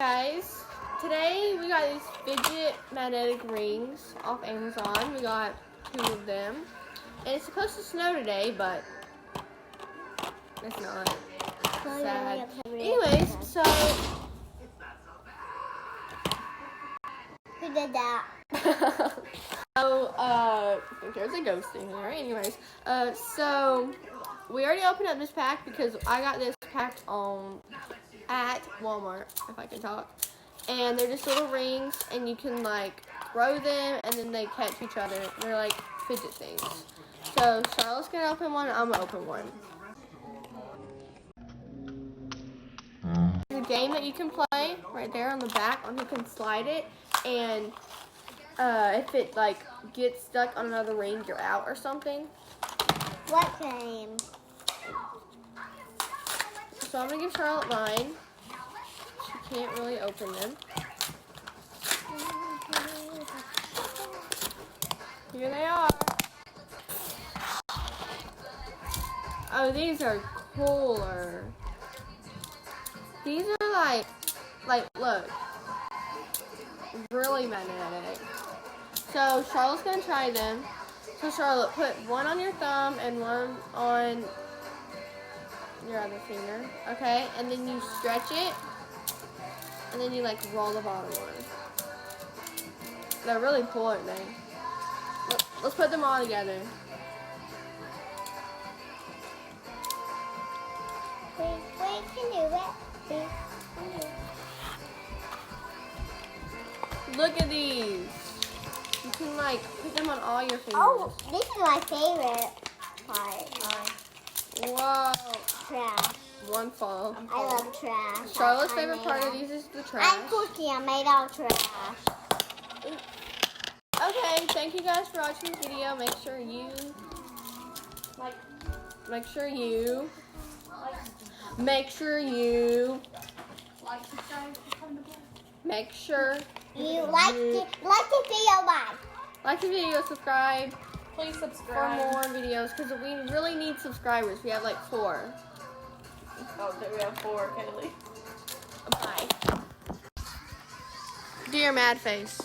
Guys, today we got these Fidget magnetic rings off Amazon. We got 2 of them. And it's supposed to snow today, but it's not. Sad. Anyways, so who did that? There's a ghost in here. Anyways, so we already opened up this pack because I got this packed at Walmart, if I can talk. And they're just little rings, and you can like throw them, and then they catch each other. They're like fidget things. So Charlotte's gonna open one, and I'm gonna open one. There's a game that you can play right there on the back, on you can slide it, and if it like gets stuck on another ring, you're out or something. What game? So I'm gonna give Charlotte mine. She can't really open them. Here they are. Oh, these are cooler. These are like look, really magnetic. So Charlotte's gonna try them. So Charlotte, put one on your thumb and one on your other finger, okay? And then you stretch it, and then you like roll the bottom one. They're really cool, aren't they? Let's put them all together. We can do it. Look at these. You can like put them on all your fingers. Oh, this is my favorite part. Whoa. Trash. One fall. I love trash. Charlotte's favorite part of these is the trash. I'm cookie. I'm made out of trash. Okay, thank you guys for watching the video. Make sure you make sure you make sure you like the video, bye. Like the video, subscribe Please for subscribe. more videos because we really need subscribers. We have like 4. Oh, we have 4, Kaylee. Bye. Do your mad face.